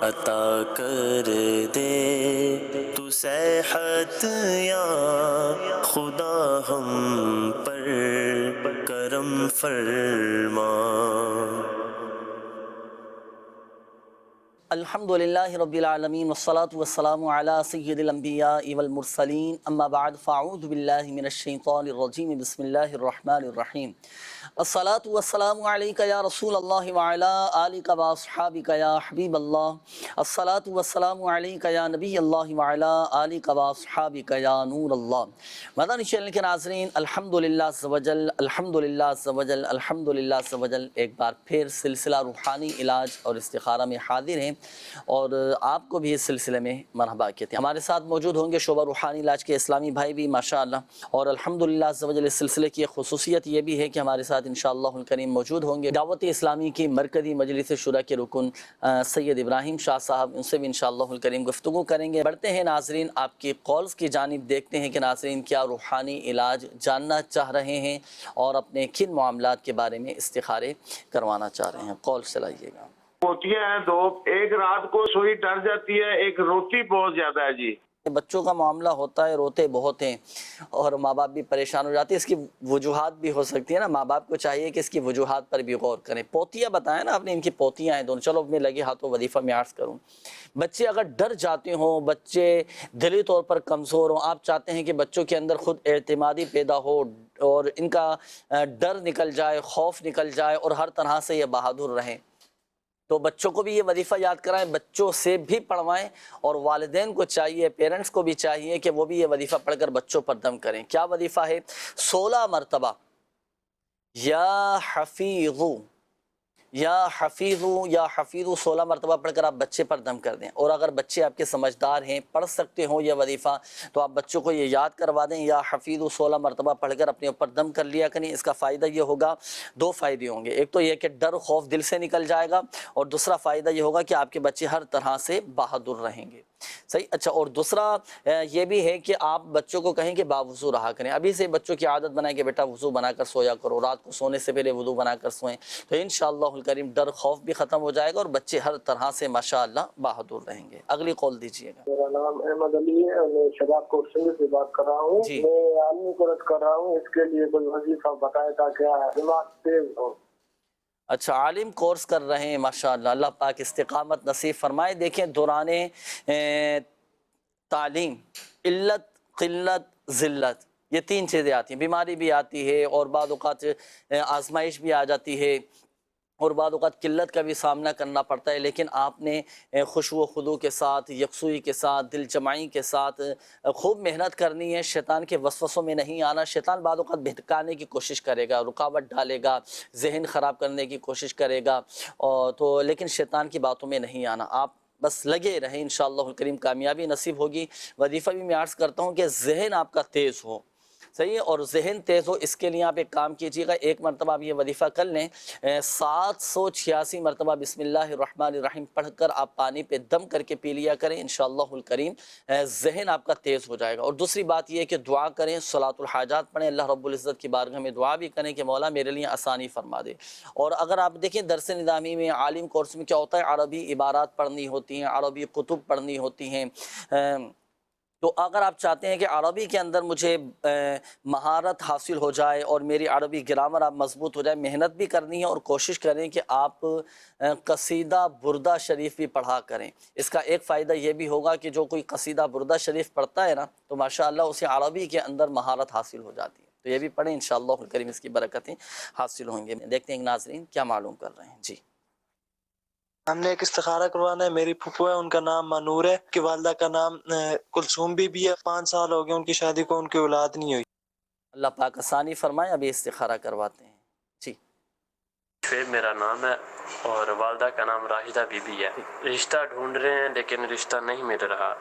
عطا کر دے تو صحت یا خدا ہم پر کرم فرما۔ الحمدللہ رب العالمین والصلاة والسلام علی سید الانبیاء والمرسلین، اما بعد فاعوذ باللہ من الشیطان الرجیم، بسم اللہ الرحمن الرحیم۔ الصلاة والسلام علیکہ یا رسول اللہ وعلی آلکہ واصحابکہ یا حبیب اللہ۔ الصلاة والسلام علیکہ یا نبی اللہ وعلی آلکہ واصحابکہ یا نور اللہ۔ مدنی چینل کے ناظرین، الحمدللہ عز وجل، الحمدللہ عز وجل، الحمدللہ عز وجل، ایک بار پھر سلسلہ روحانی علاج اور استخارہ میں حاضر ہیں، اور آپ کو بھی اس سلسلے میں مرحبا کہتے ہیں۔ ہمارے ساتھ موجود ہوں گے شعبہ روحانی علاج کے اسلامی بھائی بھی ماشاءاللہ، اور الحمدللہ عز وجل اس سلسلے کی خصوصیت یہ بھی ہے کہ ہمارے ساتھ انشاءاللہ الکریم موجود ہوں گے دعوت اسلامی کی مرکزی مجلس شورا کے رکن سید ابراہیم شاہ صاحب، ان سے بھی انشاءاللہ الکریم گفتگو کریں گے۔ بڑھتے ہیں ناظرین آپ کی کالز کی جانب، دیکھتے ہیں کہ ناظرین کیا روحانی علاج جاننا چاہ رہے ہیں اور اپنے کن معاملات کے بارے میں استخارے کروانا چاہ رہے ہیں۔ کال چلائیے گا۔ پوتیاں ہیں دو، ایک رات کو سوئی ڈر جاتی ہے، ایک روتی بہت زیادہ ہے جی۔ بچوں کا معاملہ ہوتا ہے، روتے بہت ہیں اور ماں باپ بھی پریشان ہو جاتے ہیں۔ اس کی وجوہات بھی ہو سکتی ہے نا، ماں باپ کو چاہیے کہ اس کی وجوہات پر بھی غور کریں۔ پوتیاں بتائیں نا آپ نے، ان کی پوتیاں ہیں دونوں، چلو میں لگے ہاتھوں وظیفہ میں عرض کروں۔ بچے اگر ڈر جاتے ہوں، بچے دلی طور پر کمزور ہوں، آپ چاہتے ہیں کہ بچوں کے اندر خود اعتمادی پیدا ہو اور ان کا ڈر نکل جائے، خوف نکل جائے اور ہر طرح سے یہ بہادر رہیں، تو بچوں کو بھی یہ وظیفہ یاد کرائیں، بچوں سے بھی پڑھوائیں، اور والدین کو چاہیے، پیرنٹس کو بھی چاہیے کہ وہ بھی یہ وظیفہ پڑھ کر بچوں پر دم کریں۔ کیا وظیفہ ہے؟ 16 مرتبہ یا حفیظو، یا حفیظو، یا حفیظو 16 مرتبہ پڑھ کر آپ بچے پر دم کر دیں۔ اور اگر بچے آپ کے سمجھدار ہیں، پڑھ سکتے ہوں یہ وظیفہ، تو آپ بچوں کو یہ یاد کروا دیں، یا حفیظو 16 مرتبہ پڑھ کر اپنے اوپر دم کر لیا کریں۔ اس کا فائدہ یہ ہوگا، دو فائدے ہوں گے، ایک تو یہ کہ ڈر خوف دل سے نکل جائے گا، اور دوسرا فائدہ یہ ہوگا کہ آپ کے بچے ہر طرح سے بہادر رہیں گے۔ صحیح، اچھا، اور دوسرا یہ بھی ہے کہ آپ بچوں کو کہیں کہ باوضو رہا کریں۔ ابھی سے بچوں کی عادت بنائیں کہ بیٹا وضو بنا کر سویا کرو، رات کو سونے سے پہلے وضو بنا کر سوئیں، تو انشاءاللہ الکریم ڈر خوف بھی ختم ہو جائے گا اور بچے ہر طرح سے ماشاءاللہ بہادر رہیں گے۔ اگلی قول دیجیے گا۔ میرا نام احمد علی ہے اور میں شباب کوٹ سنگھ سے بات کر رہا ہوں۔ جی، میں عالمی کورس کر رہا ہوں، اس کے لیے کوئی وظیفہ بتائے تاکہ دماغ تیز ہو۔ اچھا، عالم کورس کر رہے ہیں ماشاءاللہ، اللہ پاک استقامت نصیب فرمائے۔ دیکھیں دوران تعلیم علت، قلت، ذلت، یہ تین چیزیں آتی ہیں، بیماری بھی آتی ہے اور بعض اوقات آزمائش بھی آ جاتی ہے اور بعض اوقات قلت کا بھی سامنا کرنا پڑتا ہے، لیکن آپ نے خشوع و خضوع کے ساتھ، یکسوئی کے ساتھ، دل جمعی کے ساتھ خوب محنت کرنی ہے، شیطان کے وسوسوں میں نہیں آنا۔ شیطان بعض اوقات بہتکانے کی کوشش کرے گا، رکاوٹ ڈالے گا، ذہن خراب کرنے کی کوشش کرے گا، تو لیکن شیطان کی باتوں میں نہیں آنا، آپ بس لگے رہیں، انشاءاللہ الکریم کامیابی نصیب ہوگی۔ وظیفہ بھی میں عرض کرتا ہوں کہ ذہن آپ کا تیز ہو، صحیح ہے، اور ذہن تیز ہو، اس کے لیے آپ ایک کام کیجیے گا، ایک مرتبہ آپ یہ وظیفہ کر لیں، 786 مرتبہ بسم اللہ الرحمن الرحیم پڑھ کر آپ پانی پہ دم کر کے پی لیا کریں، انشاءاللہ الکریم ذہن آپ کا تیز ہو جائے گا۔ اور دوسری بات یہ ہے کہ دعا کریں، صلاۃ الحاجات پڑھیں، اللہ رب العزت کی بارگاہ میں دعا بھی کریں کہ مولا میرے لیے آسانی فرما دے۔ اور اگر آپ دیکھیں درس نظامی میں، عالم کورس میں کیا ہوتا ہے، عربی عبارات پڑھنی ہوتی ہیں، عربی کتب پڑھنی ہوتی ہیں، تو اگر آپ چاہتے ہیں کہ عربی کے اندر مجھے مہارت حاصل ہو جائے اور میری عربی گرامر آپ مضبوط ہو جائے، محنت بھی کرنی ہے اور کوشش کریں کہ آپ قصیدہ بردہ شریف بھی پڑھا کریں۔ اس کا ایک فائدہ یہ بھی ہوگا کہ جو کوئی قصیدہ بردہ شریف پڑھتا ہے نا، تو ماشاءاللہ اسے عربی کے اندر مہارت حاصل ہو جاتی ہے، تو یہ بھی پڑھیں، انشاءاللہ الکریم اس کی برکتیں حاصل ہوں گے۔ دیکھتے ہیں ناظرین کیا معلوم کر رہے ہیں۔ جی، ہم نے ایک استخارہ کروانا ہے، میری پھپھو ہے، ان کا نام منور ہے، کی والدہ کا نام کلثوم بھی ہے، 5 سال ہو گئے ان کی شادی کو، ان کی اولاد نہیں ہوئی۔ اللہ پاک آسانی فرمائے، ابھی استخارہ کرواتے ہیں۔ جی، شعیب میرا نام ہے اور والدہ کا نام راہدہ بی بی ہے۔ رشتہ ڈھونڈ رہے ہیں لیکن رشتہ نہیں مل رہا۔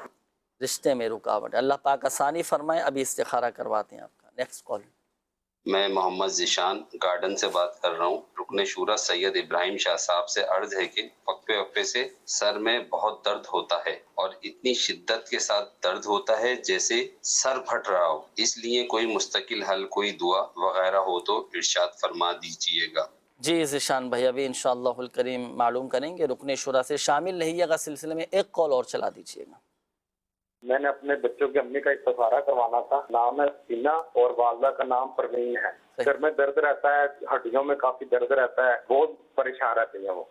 رشتے میں رکاوٹ، اللہ پاک آسانی فرمائے، ابھی استخارہ کرواتے ہیں آپ کا۔ Next call. میں محمد ذیشان گارڈن سے بات کر رہا ہوں۔ رکن شورا سید ابراہیم شاہ صاحب سے عرض ہے کہ وقفے وقفے سے سر میں بہت درد ہوتا ہے اور اتنی شدت کے ساتھ درد ہوتا ہے جیسے سر پھٹ رہا ہو، اس لیے کوئی مستقل حل، کوئی دعا وغیرہ ہو تو ارشاد فرما دیجیے گا۔ جی ذیشان بھائی ابھی انشاءاللہ الکریم معلوم کریں گے، رکن شورا سے شامل رہیے گا سلسلے میں، ایک کال اور چلا دیجیے گا۔ میں نے اپنے بچوں کی امی کا استخارہ کروانا تھا، نام ہے سینا اور والدہ کا نام پروین ہے۔ سر میں درد رہتا ہے، ہڈیوں میں کافی درد رہتا ہے، بہت پریشان رہتی ہیں وہ۔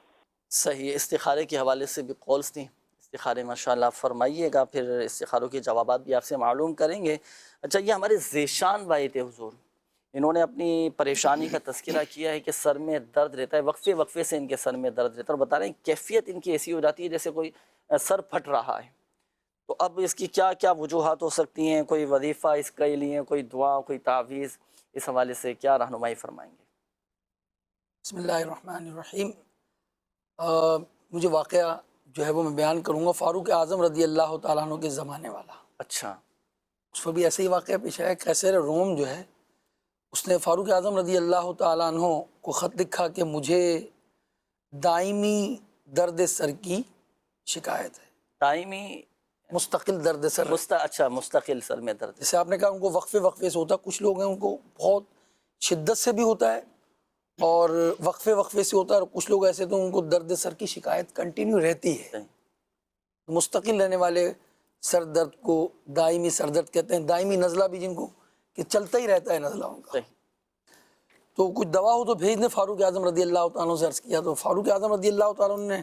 صحیح، استخارے کے حوالے سے بھی کالز تھیں، استخارے ماشاءاللہ فرمائیے گا، پھر استخاروں کے جوابات بھی آپ سے معلوم کریں گے۔ اچھا یہ ہمارے ذیشان بھائی تھے حضور، انہوں نے اپنی پریشانی کا تذکرہ کیا ہے کہ سر میں درد رہتا ہے، وقفے وقفے سے ان کے سر میں درد رہتا ہے، اور بتا رہے ہیں کیفیت ان کی ایسی ہو جاتی ہے جیسے کوئی سر پھٹ رہا ہے۔ تو اب اس کی کیا کیا وجوہات ہو سکتی ہیں، کوئی وظیفہ اس کے لیے، کوئی دعا، کوئی تعویذ، اس حوالے سے کیا رہنمائی فرمائیں گے؟ بسم اللہ الرحمن الرحیم۔ مجھے واقعہ جو ہے وہ میں بیان کروں گا، فاروق اعظم رضی اللہ تعالیٰ عنہ کے زمانے والا۔ اچھا، اس پر بھی ایسے ہی واقعہ پیش آیا۔ قیصر روم جو ہے اس نے فاروق اعظم رضی اللہ تعالیٰ عنہ کو خط لکھا کہ مجھے دائمی درد سر کی شکایت ہے۔ دائمی مستقل درد سر، اچھا مستقل سر میں درد، جیسے آپ نے کہا ان کو وقفے وقفے سے ہوتا ہے، کچھ لوگ ہیں ان کو بہت شدت سے بھی ہوتا ہے اور وقفے وقفے سے ہوتا ہے، اور کچھ لوگ ایسے تو ان کو درد سر کی شکایت کنٹینیو رہتی ہے۔ مستقل رہنے والے سر درد کو دائمی سر درد کہتے ہیں، دائمی نزلہ بھی جن کو کہ چلتا ہی رہتا ہے نزلہ ان کا۔ تو کچھ دوا ہو تو بھیج دیں۔ فاروق اعظم رضی اللہ تعالیٰ سے عرض کیا تو فاروق اعظم رضی اللہ تعالیٰ نے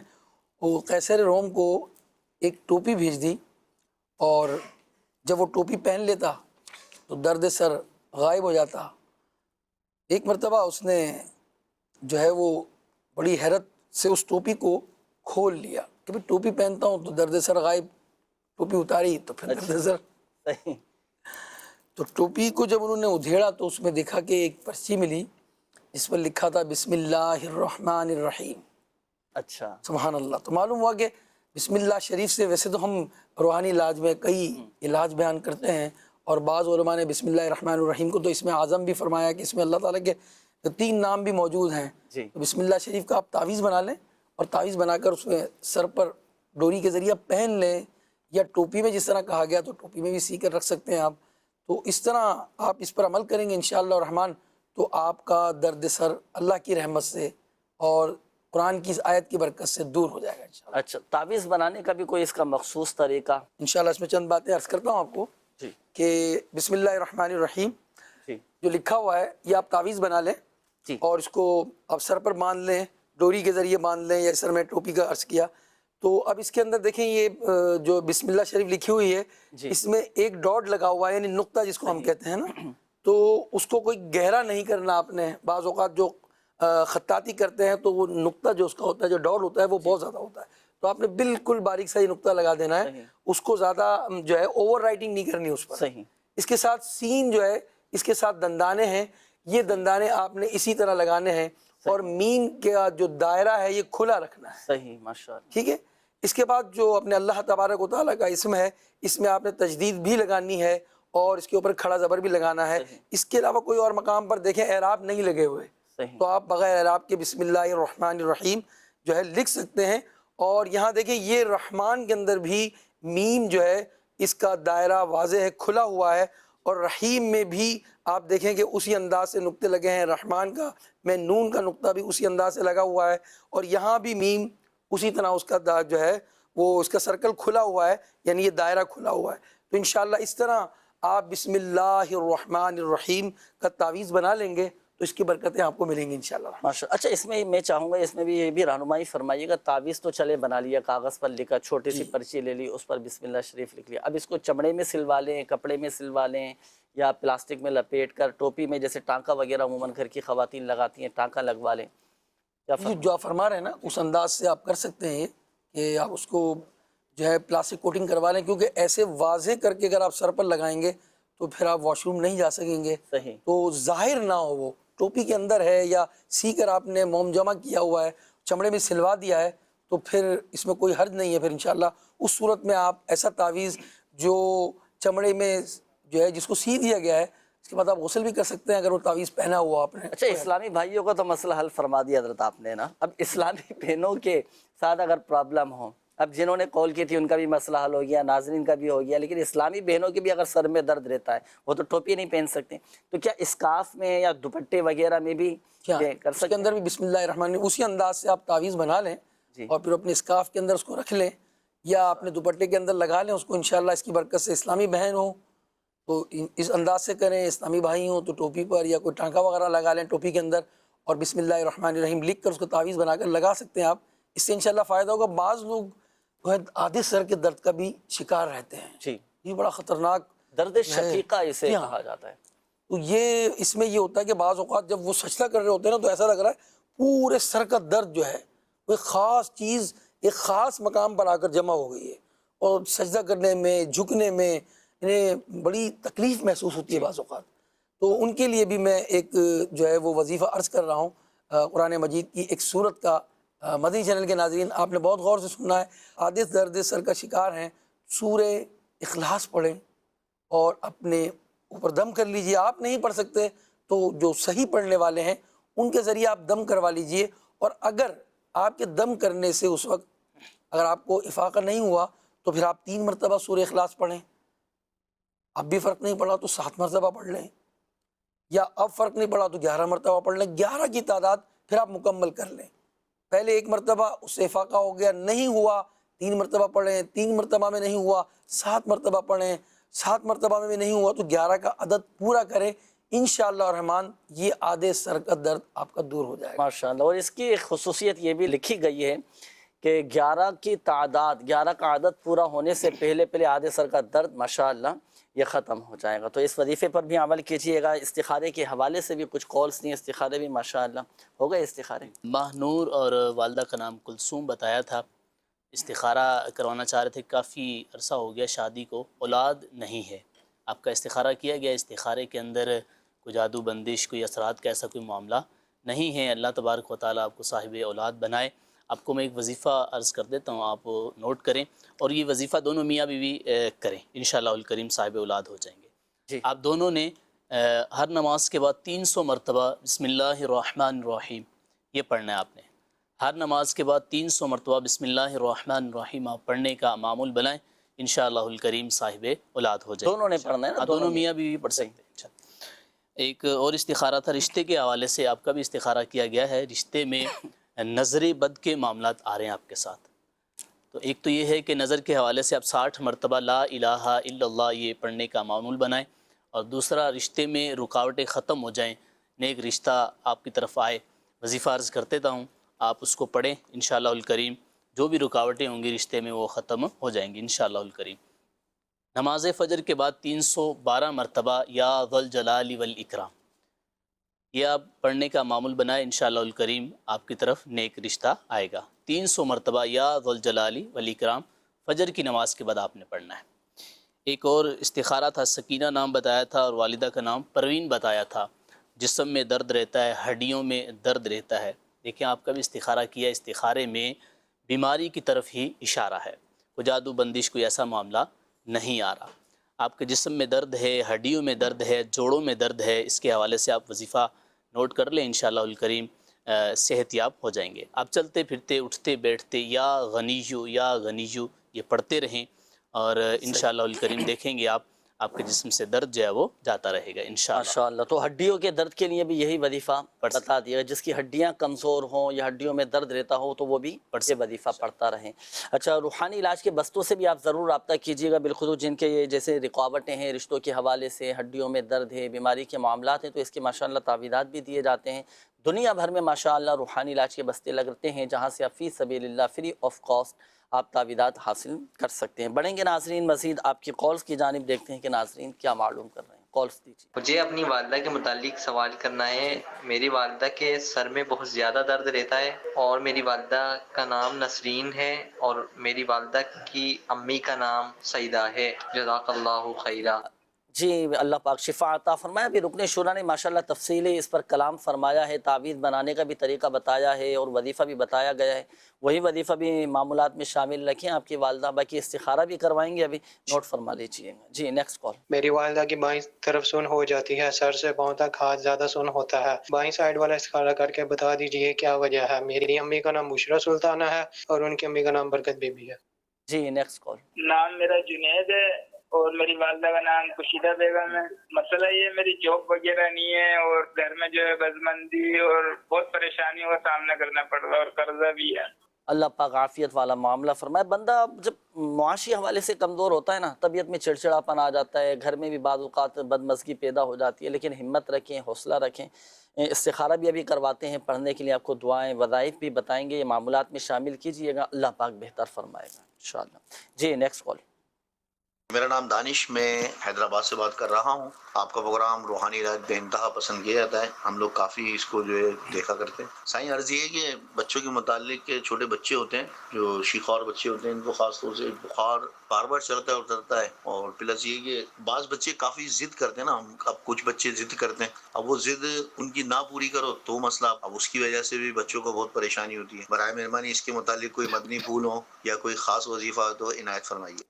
وہ قیصر روم کو ایک ٹوپی بھیج دی، اور جب وہ ٹوپی پہن لیتا تو درد سر غائب ہو جاتا۔ ایک مرتبہ اس نے جو ہے وہ بڑی حیرت سے اس ٹوپی کو کھول لیا کہ بھئی ٹوپی پہنتا ہوں تو درد سر غائب، ٹوپی اتاری تو پھر درد سر۔ تو ٹوپی کو جب انہوں نے ادھیڑا تو اس میں دیکھا کہ ایک پرچی ملی جس پر لکھا تھا بسم اللہ الرحمن الرحیم۔ اچھا، سبحان اللہ۔ تو معلوم ہوا کہ بسم اللہ شریف سے ویسے تو ہم روحانی علاج میں کئی علاج بیان کرتے ہیں، اور بعض علماء نے بسم اللہ الرحمن الرحیم کو تو اس میں اعظم بھی فرمایا کہ اس میں اللہ تعالیٰ کے 3 نام بھی موجود ہیں۔ تو بسم اللہ شریف کا آپ تعویذ بنا لیں، اور تعویذ بنا کر اس میں سر پر ڈوری کے ذریعہ پہن لیں، یا ٹوپی میں جس طرح کہا گیا تو ٹوپی میں بھی سی کر رکھ سکتے ہیں آپ۔ تو اس طرح آپ اس پر عمل کریں گے انشاءاللہ الرحمن، تو آپ کا درد سر اللہ کی رحمت سے اور قرآن کی اس آیت کی برکت سے دور ہو جائے گا انشاءاللہ۔ اچھا تعویذ بنانے کا بھی کوئی اس کا مخصوص طریقہ؟ انشاءاللہ اس میں چند باتیں عرض کرتا ہوں آپ کو کہ بسم اللہ الرحمن الرحیم جو لکھا ہوا ہے یہ آپ تعویذ بنا لیں، اور اس کو آپ سر پر باندھ لیں، ڈوری کے ذریعے باندھ لیں، یا سر میں ٹوپی کا عرض کیا۔ تو اب اس کے اندر دیکھیں یہ جو بسم اللہ شریف لکھی ہوئی ہے اس میں ایک ڈاٹ لگا ہوا ہے، یعنی نقطہ جس کو ہم کہتے ہیں نا، تو اس کو کوئی گہرا نہیں کرنا آپ نے۔ بعض اوقات جو خطاطی کرتے ہیں تو وہ نقطہ جو اس کا ہوتا ہے، جو ڈاٹ ہوتا ہے وہ بہت زیادہ ہوتا ہے، تو آپ نے بالکل باریک سا یہ نقطہ لگا دینا ہے، اس کو زیادہ جو ہے اوور رائٹنگ نہیں کرنی اس پر۔ اس کے ساتھ سین جو ہے، اس کے ساتھ دندانے ہیں، یہ دندانے آپ نے اسی طرح لگانے ہیں، اور میم کا جو دائرہ ہے یہ کھلا رکھنا ہے۔ صحیح، ماشاءاللہ۔ ٹھیک ہے۔ اس کے بعد جو اپنے اللہ تبارک و تعالیٰ کا اسم ہے، اس میں آپ نے تجدید بھی لگانی ہے، اور اس کے اوپر کھڑا زبر بھی لگانا ہے۔ اس کے علاوہ کوئی اور مقام پر دیکھیں اعراب نہیں لگے ہوئے، تو آپ بغیر اعراب کے بسم اللہ الرحمن الرحیم جو ہے لکھ سکتے ہیں۔ اور یہاں دیکھیں یہ رحمان کے اندر بھی میم جو ہے اس کا دائرہ واضح ہے، کھلا ہوا ہے، اور رحیم میں بھی آپ دیکھیں کہ اسی انداز سے نقطے لگے ہیں، رحمان کا میں نون کا نقطہ بھی اسی انداز سے لگا ہوا ہے، اور یہاں بھی میم اسی طرح اس کا جو ہے وہ اس کا سرکل کھلا ہوا ہے، یعنی یہ دائرہ کھلا ہوا ہے۔ تو انشاءاللہ اس طرح آپ بسم اللہ الرحمن الرحیم کا تعویذ بنا لیں گے تو اس کی برکتیں آپ کو ملیں گی انشاءاللہ۔ ماشاءاللہ۔ اچھا اس میں میں چاہوں گا اس میں بھی یہ بھی رہنمائی فرمائیے گا، تعویذ تو چلے بنا لیا، کاغذ پر لکھا، چھوٹی سی پرچی لے لی، اس پر بسم اللہ شریف لکھ لیا، اب اس کو چمڑے میں سلوا لیں، کپڑے میں سلوا لیں، یا پلاسٹک میں لپیٹ کر ٹوپی میں جیسے ٹانکا وغیرہ عموماً گھر کی خواتین لگاتی ہیں، ٹانکا لگوا لیں، جو آپ فرما رہے ہیں نا اس انداز سے آپ کر سکتے ہیں کہ آپ اس کو جو ہے پلاسٹک کوٹنگ کروا لیں، کیونکہ ایسے واضح کر کے اگر آپ سر پر لگائیں گے تو پھر آپ واش روم نہیں جا سکیں گے، تو ظاہر نہ ہو وہ ٹوپی کے اندر ہے، یا سی کر آپ نے موم جمع کیا ہوا ہے، چمڑے میں سلوا دیا ہے، تو پھر اس میں کوئی حرج نہیں ہے۔ پھر انشاءاللہ اس صورت میں آپ ایسا تعویذ جو چمڑے میں جو ہے جس کو سی دیا گیا ہے، اس کے بعد آپ غسل بھی کر سکتے ہیں اگر وہ تعویذ پہنا ہوا آپ نے۔ اچھا اسلامی بھائیوں کا تو مسئلہ حل فرما دیا حضرت آپ نے نا، اب اسلامی بہنوں کے ساتھ اگر پرابلم ہو، اب جنہوں نے کال کی تھی ان کا بھی مسئلہ حل ہو گیا، ناظرین کا بھی ہو گیا، لیکن اسلامی بہنوں کے بھی اگر سر میں درد رہتا ہے وہ تو ٹوپی نہیں پہن سکتے، تو کیا اسکارف میں یا دوپٹے وغیرہ میں بھی کیا یہ کر اس کے سکتے اندر بھی بسم اللہ الرحمن الرحیم اسی انداز سے آپ تعویذ بنا لیں جی اور پھر اپنے اسکارف کے اندر اس کو رکھ لیں یا اپنے دوپٹے کے اندر لگا لیں اس کو، انشاءاللہ اس کی برکت سے اسلامی بہن ہو تو اس انداز سے کریں، اسلامی بھائی ہوں تو ٹوپی پر یا کوئی ٹانکا وغیرہ لگا لیں ٹوپی کے اندر اور بسم اللہ الرحمن الرحیم لکھ کر اس کو تعویذ بنا کر لگا سکتے ہیں آپ، اس سے انشاءاللہ فائدہ ہوگا۔ بعض لوگ جو ہے آدھے سر کے درد کا بھی شکار رہتے ہیں، جی، یہ بڑا خطرناک درد شقیقہ اسے جی ہاں۔ کہا جاتا ہے۔ تو یہ اس میں یہ ہوتا ہے کہ بعض اوقات جب وہ سجدہ کر رہے ہوتے ہیں نا تو ایسا لگ رہا ہے پورے سر کا درد جو ہے وہ ایک خاص چیز ایک خاص مقام پر آ کر جمع ہو گئی ہے اور سجدہ کرنے میں جھکنے میں انہیں بڑی تکلیف محسوس ہوتی ہے بعض اوقات، تو ان کے لیے بھی میں ایک جو ہے وہ وظیفہ عرض کر رہا ہوں قرآن مجید کی ایک سورت کا۔ مدنی چینل کے ناظرین آپ نے بہت غور سے سننا ہے، حادث درد سر کا شکار ہیں، سورہ اخلاص پڑھیں اور اپنے اوپر دم کر لیجئے۔ آپ نہیں پڑھ سکتے تو جو صحیح پڑھنے والے ہیں ان کے ذریعے آپ دم کروا لیجئے، اور اگر آپ کے دم کرنے سے اس وقت اگر آپ کو افاقہ نہیں ہوا تو پھر آپ 3 مرتبہ سورہ اخلاص پڑھیں، اب بھی فرق نہیں پڑا تو 7 مرتبہ پڑھ لیں، یا اب فرق نہیں پڑا تو 11 مرتبہ پڑھ لیں۔ 11 کی تعداد پھر آپ مکمل کر لیں، پہلے 1 مرتبہ اس سے افاقہ ہو گیا نہیں ہوا 3 مرتبہ پڑھیں، 3 مرتبہ میں نہیں ہوا 7 مرتبہ پڑھیں، 7 مرتبہ میں بھی نہیں ہوا تو 11 کا عدد پورا کریں، انشاءاللہ الرحمن یہ آدھے سر کا درد آپ کا دور ہو جائے گا ماشاءاللہ۔ اور اس کی ایک خصوصیت یہ بھی لکھی گئی ہے کہ 11 کی تعداد 11 کا عدد پورا ہونے سے پہلے پہلے آدھے سر کا درد ماشاءاللہ یہ ختم ہو جائے گا۔ تو اس وظیفے پر بھی عمل کیجئے گا۔ استخارے کے حوالے سے بھی کچھ کالز نہیں، استخارے بھی ماشاءاللہ ہو گئے استخارے۔ ماہ نور اور والدہ کا نام کلثوم بتایا تھا، استخارہ کروانا چاہ رہے تھے، کافی عرصہ ہو گیا شادی کو، اولاد نہیں ہے، آپ کا استخارہ کیا گیا، استخارے کے اندر کوئی جادو بندش کوئی اثرات کا ایسا کوئی معاملہ نہیں ہے، اللہ تبارک و تعالیٰ آپ کو صاحب اولاد بنائے۔ آپ کو میں ایک وظیفہ عرض کر دیتا ہوں، آپ نوٹ کریں، اور یہ وظیفہ دونوں میاں بیوی کریں، انشاءاللہ الکریم صاحب اولاد ہو جائیں گے۔ جی آپ دونوں نے ہر نماز کے بعد 300 مرتبہ بسم اللہ الرحمن الرحیم یہ پڑھنا ہے آپ نے، ہر نماز کے بعد 300 مرتبہ بسم اللہ الرحمن الرحیم آپ پڑھنے کا معمول بنائیں، انشاءاللہ الکریم صاحب اولاد ہو جائیں گے۔ دونوں نے پڑھنا ہے نا، دونوں میاں بیوی پڑھ سکتے ہیں۔ اچھا، ایک اور استخارہ تھا رشتے کے حوالے سے، آپ کا بھی استخارہ کیا گیا ہے، رشتے میں نظر بد کے معاملات آ رہے ہیں آپ کے ساتھ۔ تو ایک تو یہ ہے کہ نظر کے حوالے سے آپ 60 مرتبہ لا الہ الا اللہ یہ پڑھنے کا معمول بنائیں، اور دوسرا رشتے میں رکاوٹیں ختم ہو جائیں، نیک رشتہ آپ کی طرف آئے، وظیفہ عرض کر دیتا ہوں، آپ اس کو پڑھیں، انشاءاللہ الکریم جو بھی رکاوٹیں ہوں گی رشتے میں وہ ختم ہو جائیں گی انشاءاللہ الکریم۔ نماز فجر کے بعد 312 مرتبہ یا ذو الجلال والاکرام یہ آپ پڑھنے کا معمول بنائے، انشاءاللہ الکریم آپ کی طرف نیک رشتہ آئے گا۔ 300 مرتبہ یا ذو الجلال والاکرام فجر کی نماز کے بعد آپ نے پڑھنا ہے۔ ایک اور استخارہ تھا، سکینہ نام بتایا تھا اور والدہ کا نام پروین بتایا تھا، جسم میں درد رہتا ہے، ہڈیوں میں درد رہتا ہے۔ دیکھیں آپ کا بھی استخارہ کیا، استخارے میں بیماری کی طرف ہی اشارہ ہے، کوئی جادو بندش کوئی ایسا معاملہ نہیں آ رہا۔ آپ کے جسم میں درد ہے، ہڈیوں میں درد ہے، جوڑوں میں درد ہے، اس کے حوالے سے آپ وظیفہ نوٹ کر لیں، انشاءاللہ الکریم صحت یاب ہو جائیں گے۔ آپ چلتے پھرتے اٹھتے بیٹھتے یا غنیجو یہ پڑھتے رہیں، اور انشاءاللہ الکریم دیکھیں گے آپ کے جسم سے درد جو ہے وہ جاتا رہے گا انشاءاللہ۔ ماشاءاللہ۔ تو ہڈیوں کے درد کے لیے بھی یہی وظیفہ بتا دیا، جس کی ہڈیاں کمزور ہوں یا ہڈیوں میں درد رہتا ہو تو وہ بھی یہ وظیفہ پڑھتا رہیں۔ اچھا، روحانی علاج کے بستوں سے بھی آپ ضرور رابطہ کیجیے گا، بالخصوص جن کے یہ جیسے رکاوٹیں ہیں رشتوں کے حوالے سے، ہڈیوں میں درد ہے، بیماری کے معاملات ہیں، تو اس کے ماشاءاللہ تعویذات بھی دیے جاتے ہیں۔ دنیا بھر میں ماشاءاللہ روحانی علاج کے بستے لگتے ہیں، جہاں سے آپ فی سبیل اللہ فری آف کاسٹ آپ تعویذات حاصل کر سکتے ہیں۔ بڑھیں گے ناظرین مزید آپ کی کالز کی جانب، دیکھتے ہیں کہ ناظرین کیا معلوم کر رہے ہیں، کالز دیجیے۔ مجھے اپنی والدہ کے متعلق سوال کرنا ہے۔ میری والدہ کے سر میں بہت زیادہ درد رہتا ہے، اور میری والدہ کا نام نسرین ہے، اور میری والدہ کی امی کا نام سعیدہ ہے۔ جزاک اللہ خیرہ۔ جی، اللہ پاک شفا عطا فرمائے۔ ابھی رکن شورا نے ماشاءاللہ تفصیلی اس پر کلام فرمایا ہے، تعویذ بنانے کا بھی طریقہ بتایا ہے اور وظیفہ بھی بتایا گیا ہے، وہی وظیفہ بھی معمولات میں شامل رکھیں آپ کی والدہ۔ باقی استخارہ بھی کروائیں گے، ابھی نوٹ فرما لیجیے گا۔ جی، نیکسٹ کال۔ میری والدہ کی بائیں طرف سن ہو جاتی ہے، سر سے پاؤں تک ہاتھ زیادہ سن ہوتا ہے، بائیں سائیڈ والا استخارہ کر کے بتا دیجیے کیا وجہ ہے۔ میری امی کا نام بشرا سلطانہ ہے اور ان کی امی کا نام برکت بی بی ہے۔ جی نیکسٹ کال. نام میرا جنید ہے اور میری والدہ کا نام کشیدہ بیگم ہے. مسئلہ یہ میری جاب وغیرہ نہیں ہے اور گھر میں جو ہے بزمندی اور بہت پریشانیوں کا سامنا کرنا پڑ رہا ہے اور قرضہ بھی ہے. اللہ پاک عافیت والا معاملہ فرمائے. بندہ جب معاشی حوالے سے کمزور ہوتا ہے نا، طبیعت میں چڑچڑاپن آ جاتا ہے، گھر میں بھی بعض اوقات بدمزگی پیدا ہو جاتی ہے، لیکن ہمت رکھیں، حوصلہ رکھیں. استخارہ بھی ابھی کرواتے ہیں، پڑھنے کے لیے آپ کو دعائیں وظائف بھی بتائیں گے، یہ معاملات میں شامل کیجئے گا، اللہ پاک بہتر فرمائے گا انشاءاللہ. جی نیکسٹ کال. میرا نام دانش، میں حیدرآباد سے بات کر رہا ہوں. آپ کا پروگرام روحانی علاج بے انتہا پسند کیا جاتا ہے، ہم لوگ کافی اس کو جو ہے دیکھا کرتے ہیں. سائیں عرض یہ ہے کہ بچوں کے متعلق کے چھوٹے بچے ہوتے ہیں جو شیخوار بچے ہوتے ہیں، ان کو خاص طور سے بخار بار بار چڑھتا ہے اور اترتا ہے، اور پلس یہ کہ بعض بچے کافی ضد کرتے ہیں نا. اب کچھ بچے ضد کرتے ہیں، اب وہ ضد ان کی نہ پوری کرو تو مسئلہ، اب اس کی وجہ سے بھی بچوں کو بہت پریشانی ہوتی ہے. برائے مہربانی اس کے متعلق کوئی مدنی پھول ہو یا کوئی خاص وظیفہ ہو تو عنایت فرمائیے.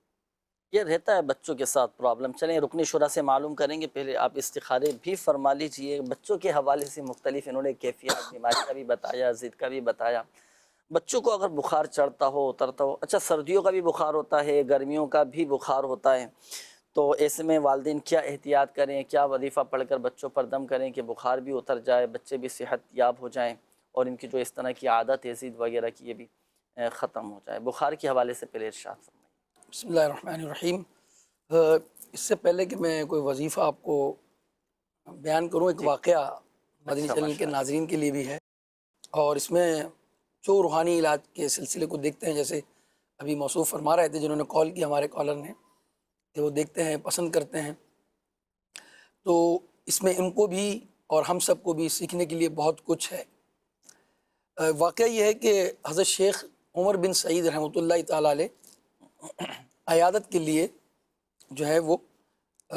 یہ رہتا ہے بچوں کے ساتھ پرابلم. چلیں رکن شورا سے معلوم کریں گے، پہلے آپ استخارے بھی فرما لیجئے. بچوں کے حوالے سے مختلف انہوں نے کیفیات بیماری کا بھی بتایا، ضد کا بھی بتایا. بچوں کو اگر بخار چڑھتا ہو اترتا ہو، اچھا سردیوں کا بھی بخار ہوتا ہے، گرمیوں کا بھی بخار ہوتا ہے، تو ایسے میں والدین کیا احتیاط کریں، کیا وظیفہ پڑھ کر بچوں پر دم کریں کہ بخار بھی اتر جائے، بچے بھی صحت یاب ہو جائیں اور ان کی جو اس طرح کی عادت ہے ضد وغیرہ کی یہ بھی ختم ہو جائے. بخار کے حوالے سے پہلے ارشاد فرمائیں. بسم اللہ الرحمن الرحیم. اس سے پہلے کہ میں کوئی وظیفہ آپ کو بیان کروں، ایک واقعہ مدنی چینل کے ناظرین کے لیے بھی ہے، اور اس میں جو روحانی علاج کے سلسلے کو دیکھتے ہیں، جیسے ابھی موصوف فرما رہے تھے جنہوں نے کال کی ہمارے کالر نے، کہ وہ دیکھتے ہیں، پسند کرتے ہیں، تو اس میں ان کو بھی اور ہم سب کو بھی سیکھنے کے لیے بہت کچھ ہے. واقعہ یہ ہے کہ حضرت شیخ عمر بن سعید رحمۃ اللہ تعالیٰ علیہ عیادت کے لیے جو ہے وہ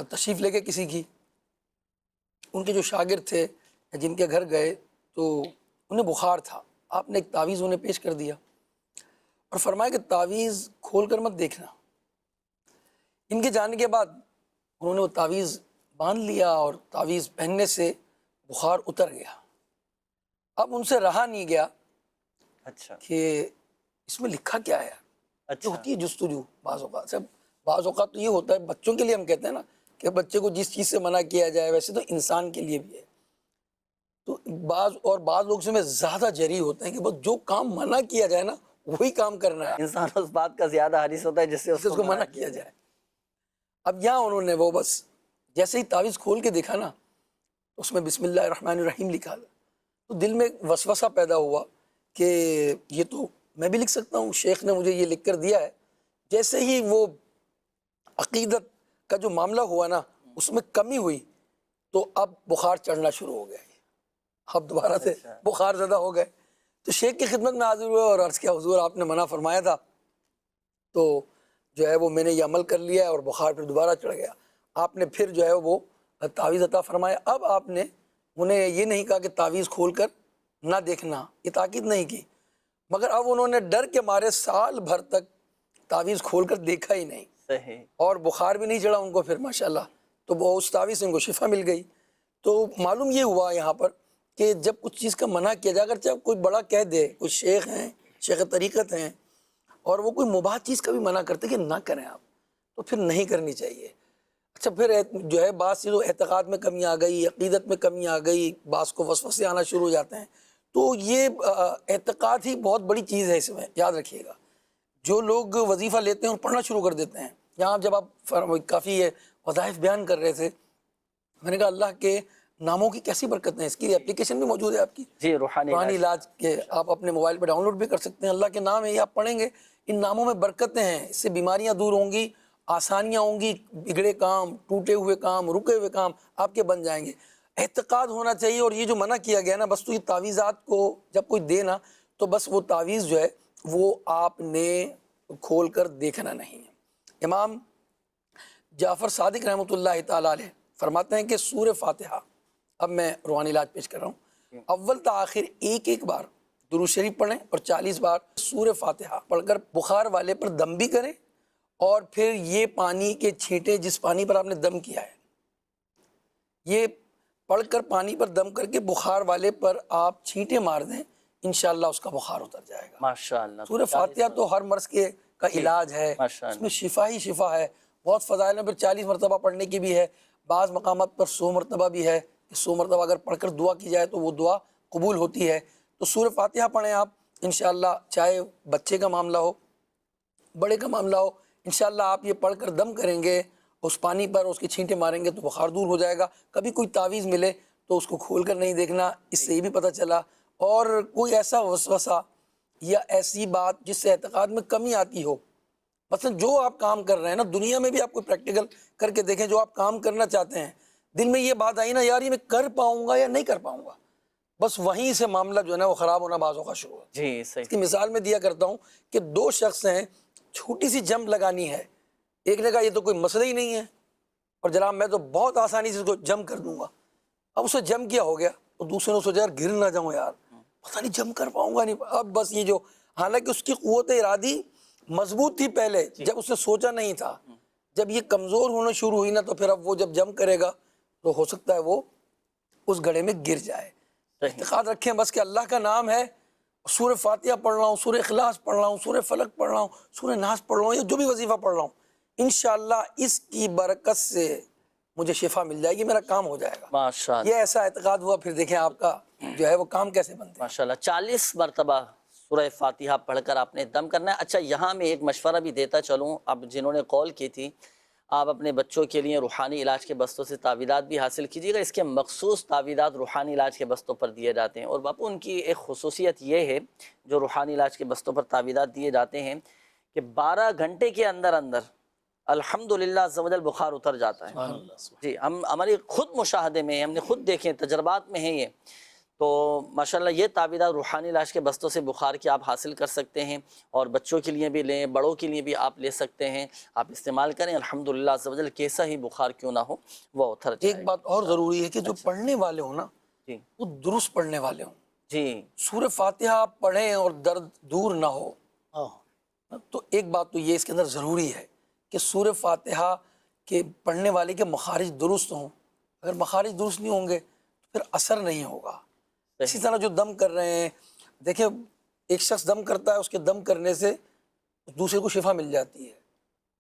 تشریف لے کے کسی کی، ان کے جو شاگرد تھے جن کے گھر گئے تو انہیں بخار تھا. آپ نے ایک تعویذ انہیں پیش کر دیا اور فرمایا کہ تعویذ کھول کر مت دیکھنا. ان کے جانے کے بعد انہوں نے وہ تعویذ باندھ لیا اور تعویذ پہننے سے بخار اتر گیا. اب ان سے رہا نہیں گیا اچھا کہ اس میں لکھا کیا ہے. جو ہوتی ہے جستجو بعض اوقات تو یہ ہوتا ہے، بچوں کے لیے ہم کہتے ہیں نا کہ بچے کو جس چیز سے منع کیا جائے، ویسے تو انسان کے لیے بھی ہے. تو بعض لوگ سے میں زیادہ جری ہوتے ہیں کہ بس جو کام منع کیا جائے نا وہی کام کرنا ہے. انسان اس بات کا زیادہ حریص ہوتا ہے جس سے اس کو منع کیا جائے. اب یہاں انہوں نے وہ بس جیسے ہی تعویذ کھول کے دیکھا نا، اس میں بسم اللہ الرحمن الرحیم لکھا تھا، تو دل میں وسوسہ پیدا ہوا کہ یہ تو میں بھی لکھ سکتا ہوں، شیخ نے مجھے یہ لکھ کر دیا ہے. جیسے ہی وہ عقیدت کا جو معاملہ ہوا نا اس میں کمی ہوئی تو اب بخار چڑھنا شروع ہو گیا. اب دوبارہ سے بخار زدہ ہو گئے. تو شیخ کی خدمت میں حاضر ہوئے اور عرض کیا حضور آپ نے منع فرمایا تھا، تو جو ہے وہ میں نے یہ عمل کر لیا ہے اور بخار پھر دوبارہ چڑھ گیا. آپ نے پھر جو ہے وہ تعویذ عطا فرمایا. اب آپ نے انہیں یہ نہیں کہا کہ تعویذ کھول کر نہ دیکھنا، یہ تاکید نہیں کی، مگر اب انہوں نے ڈر کے مارے سال بھر تک تعویذ کھول کر دیکھا ہی نہیں، اور بخار بھی نہیں چڑھا ان کو پھر ماشاءاللہ. تو وہ اس تعویذ سے ان کو شفا مل گئی. تو معلوم یہ ہوا یہاں پر کہ جب کچھ چیز کا منع کیا جائے، اگر چاہے کوئی بڑا کہہ دے، کوئی شیخ ہیں، شیخ طریقت ہیں، اور وہ کوئی مباح چیز کا بھی منع کرتے کہ نہ کریں آپ، تو پھر نہیں کرنی چاہیے. اچھا پھر جو ہے بعض چیزوں اعتقاد میں کمی آ گئی، عقیدت میں کمی آ گئی، بعض کو وسوسے آنا شروع ہو جاتے ہیں. تو یہ اعتقاد ہی بہت بڑی چیز ہے. اس میں یاد رکھیے گا، جو لوگ وظیفہ لیتے ہیں اور پڑھنا شروع کر دیتے ہیں. یہاں جب آپ کافی وظائف بیان کر رہے تھے، میں نے کہا اللہ کے ناموں کی کیسی برکت ہیں. اس کی اپلیکیشن بھی موجود ہے آپ کی، جی روحانی علاج کے، آپ اپنے موبائل پہ ڈاؤن لوڈ بھی کر سکتے ہیں. اللہ کے نام ہے، یہ آپ پڑھیں گے، ان ناموں میں برکتیں ہیں، اس سے بیماریاں دور ہوں گی، آسانیاں ہوں گی، بگڑے کام، ٹوٹے ہوئے کام، رکے ہوئے کام آپ کے بن جائیں گے. اعتقاد ہونا چاہیے. اور یہ جو منع کیا گیا نا، بس تو یہ تعویذات کو جب کوئی دے نا تو بس وہ تعویذ جو ہے وہ آپ نے کھول کر دیکھنا نہیں ہے. امام جعفر صادق رحمۃ اللہ تعالیٰ علیہ فرماتے ہیں کہ سورہ فاتحہ، اب میں روحانی علاج پیش کر رہا ہوں، اول تا آخر ایک بار درود شریف پڑھیں اور 40 بار سورہ فاتحہ پڑھ کر بخار والے پر دم بھی کریں، اور پھر یہ پانی کے چھینٹے جس پانی پر آپ نے دم کیا ہے، یہ پڑھ کر پانی پر دم کر کے بخار والے پر آپ چھینٹے مار دیں، انشاءاللہ اس کا بخار اتر جائے گا. ماشاءاللہ. سورہ فاتحہ تو ہر مرض کے کا علاج ہے، اس میں شفا ہی شفا ہے. بہت فضائل ہیں. پھر 40 مرتبہ پڑھنے کی بھی ہے، بعض مقامات پر 100 مرتبہ بھی ہے کہ 100 مرتبہ اگر پڑھ کر دعا کی جائے تو وہ دعا قبول ہوتی ہے. تو سورہ فاتحہ پڑھیں آپ انشاءاللہ، چاہے بچے کا معاملہ ہو بڑے کا معاملہ ہو، انشاءاللہ آپ یہ پڑھ کر دم کریں گے، اس پانی پر اس کے چھینٹے ماریں گے تو بخار دور ہو جائے گا. کبھی کوئی تعویذ ملے تو اس کو کھول کر نہیں دیکھنا، اس سے یہ بھی پتہ چلا. اور کوئی ایسا وسوسہ یا ایسی بات جس سے اعتقاد میں کمی آتی ہو، مثلا جو آپ کام کر رہے ہیں نا، دنیا میں بھی آپ کوئی پریکٹیکل کر کے دیکھیں، جو آپ کام کرنا چاہتے ہیں، دل میں یہ بات آئی نا یار یہ میں کر پاؤں گا یا نہیں کر پاؤں گا، بس وہیں سے معاملہ جو ہے نا وہ خراب ہونا بعض اوقات شروع ہے. جی صحیح. اس کی مثال میں دیا کرتا ہوں کہ 2 شخص ہیں، چھوٹی سی جمپ لگانی ہے. ایک نے کہا یہ تو کوئی مسئلہ ہی نہیں ہے اور جناب میں تو بہت آسانی سے اس کو جمپ کر دوں گا. اب اسے جمپ کیا ہو گیا اور دوسرے نے سوچا یار گر نہ جاؤں یار، پتہ نہیں جمپ کر پاؤں گا نہیں. اب بس یہ جو، حالانکہ اس کی قوت ارادی مضبوط تھی پہلے جب اس نے سوچا نہیں تھا، جب یہ کمزور ہونا شروع ہوئی نا تو پھر اب وہ جب جمپ کرے گا تو ہو سکتا ہے وہ اس گڑھے میں گر جائے. اعتقاد رکھیں بس کہ اللہ کا نام ہے. سورہ فاتحہ پڑھ رہا ہوں، سورہ اخلاص پڑھ رہا ہوں، سورہ فلق پڑھ رہا ہوں، سورہ ناس پڑھ رہا ہوں، یا جو بھی وظیفہ پڑھ رہا ہوں، انشاءاللہ اس کی برکت سے مجھے شفا مل جائے گی، میرا کام ہو جائے گا. ماشاءاللہ یہ ایسا اعتقاد ہوا، پھر دیکھیں آپ کا جو ہے وہ کام کیسے بنتا ہے. ماشاءاللہ 40 مرتبہ سورہ فاتحہ پڑھ کر آپ نے دم کرنا ہے. اچھا یہاں میں ایک مشورہ بھی دیتا چلوں، اب جنہوں نے کال کی تھی، آپ اپنے بچوں کے لیے روحانی علاج کے بستوں سے تعویذات بھی حاصل کیجیے گا. اس کے مخصوص تعویذات روحانی علاج کے بستوں پر دیے جاتے ہیں، اور باپو ان کی ایک خصوصیت یہ ہے جو روحانی علاج کے بستوں پر تعویذات دیے جاتے ہیں کہ 12 گھنٹے کے اندر اندر الحمدللہ عز و جل بخار اتر جاتا ہے. جی ہماری خود مشاہدے میں ہم نے خود دیکھے، تجربات میں ہیں یہ. تو ماشاءاللہ یہ تعویذات روحانی علاج کے بستوں سے بخار کی آپ حاصل کر سکتے ہیں، اور بچوں کے لیے بھی لیں، بڑوں کے لیے بھی آپ لے سکتے ہیں، آپ استعمال کریں. الحمدللہ عز و جل کیسا ہی بخار کیوں نہ ہو وہ اتر جائے. ایک بات اور ضروری ہے کہ جو پڑھنے والے ہوں نا جی وہ درست پڑھنے والے ہوں. جی سورہ فاتحہ آپ پڑھیں اور درد دور نہ ہو. تو ایک بات تو یہ اس کے اندر ضروری ہے کہ سورہ فاتحہ کے پڑھنے والے کے مخارج درست ہوں. اگر مخارج درست نہیں ہوں گے تو پھر اثر نہیں ہوگا. اسی طرح جو دم کر رہے ہیں، دیکھیں ایک شخص دم کرتا ہے، اس کے دم کرنے سے دوسرے کو شفا مل جاتی ہے،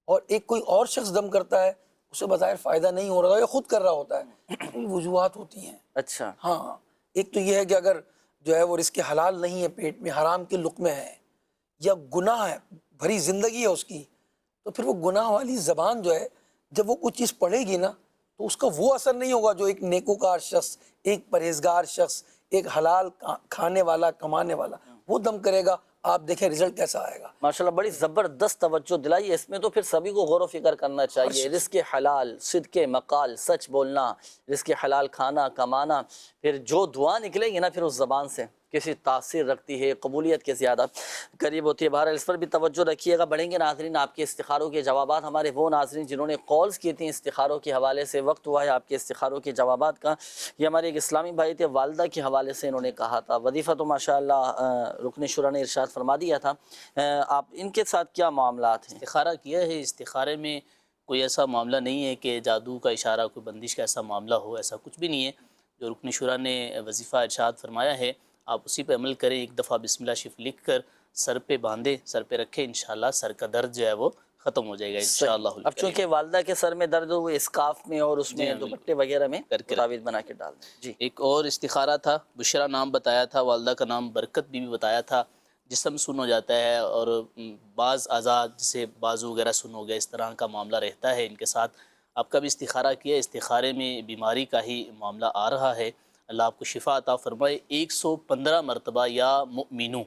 اور ایک کوئی اور شخص دم کرتا ہے اسے بظاہر فائدہ نہیں ہو رہا یا خود کر رہا ہوتا ہے. وجوہات ہوتی ہیں. اچھا ہاں، ایک تو یہ ہے کہ اگر جو ہے وہ رزق حلال نہیں ہے، پیٹ میں حرام کے لقمے ہیں، یا گناہ ہے، بھری زندگی ہے اس کی، تو پھر وہ گناہ والی زبان جو ہے جب وہ کچھ چیز پڑھے گی نا تو اس کا وہ اثر نہیں ہوگا جو ایک نیکوکار شخص، ایک پرہیزگار شخص، ایک حلال کھانے والا کمانے والا وہ دم کرے گا. آپ دیکھیں رزلٹ کیسا آئے گا. ماشاءاللہ بڑی زبردست توجہ دلائی. اس میں تو پھر سبھی کو غور و فکر کرنا چاہیے. رزق حلال، صدق مقال، سچ بولنا، رزق حلال کھانا کمانا، پھر جو دعا نکلے گی نا پھر اس زبان سے کسی تاثیر رکھتی ہے، قبولیت کے زیادہ قریب ہوتی ہے. بہرحال اس پر بھی توجہ رکھیے گا. بڑھیں گے ناظرین آپ کے استخاروں کے جوابات. ہمارے وہ ناظرین جنہوں نے کالز کی تھیں استخاروں کے حوالے سے، وقت ہوا ہے آپ کے استخاروں کے جوابات کا. یہ ہمارے ایک اسلامی بھائی تھے، والدہ کے حوالے سے انہوں نے کہا تھا. وظیفہ تو ماشاءاللہ رکن شورا نے ارشاد فرما دیا تھا. آپ ان کے ساتھ کیا معاملات ہیں؟ استخارہ کیا ہے. استخارے میں کوئی ایسا معاملہ نہیں ہے کہ جادو کا اشارہ، کوئی بندش کا ایسا معاملہ ہو، ایسا کچھ بھی نہیں ہے. جو رکن شورا نے وظیفہ ارشاد فرمایا ہے آپ اسی پہ عمل کریں. ایک دفعہ بسم اللہ شریف لکھ کر سر پہ باندھیں، سر پہ رکھیں، انشاءاللہ سر کا درد جو ہے وہ ختم ہو جائے گا انشاءاللہ. اب چونکہ والدہ کے سر میں درد ہو، وہ اسکاف میں اور اس میں دوپٹے وغیرہ میں تعویذ بنا کے ڈال دیں. جی ایک اور استخارہ تھا، بشرا نام بتایا تھا، والدہ کا نام برکت بھی بتایا تھا. جسم سن ہو جاتا ہے اور بعض اعضاء جیسے بازو وغیرہ سن ہو گیا، اس طرح کا معاملہ رہتا ہے ان کے ساتھ. آپ کا بھی استخارہ کیا، استخارے میں بیماری کا ہی معاملہ آ رہا ہے. اللہ آپ کو شفا عطا فرمائے. 115 مرتبہ یا مؤمنو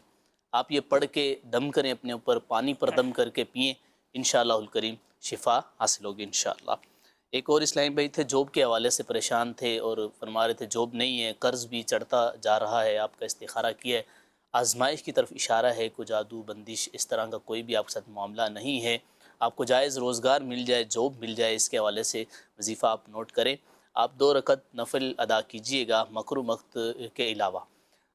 آپ یہ پڑھ کے دم کریں، اپنے اوپر پانی پر دم کر کے پئیں، انشاءاللہ الکریم شفا حاصل ہوگی انشاءاللہ. ایک اور اسلامی بھائی تھے، جاب کے حوالے سے پریشان تھے اور فرما رہے تھے جاب نہیں ہے، قرض بھی چڑھتا جا رہا ہے. آپ کا استخارہ کیا ہے، آزمائش کی طرف اشارہ ہے، کوئی جادو بندش اس طرح کا کوئی بھی آپ کے ساتھ معاملہ نہیں ہے. آپ کو جائز روزگار مل جائے، جاب مل جائے، اس کے حوالے سے وظیفہ آپ نوٹ کریں. آپ 2 رکعت نفل ادا کیجئے گا مکروہ وقت کے علاوہ.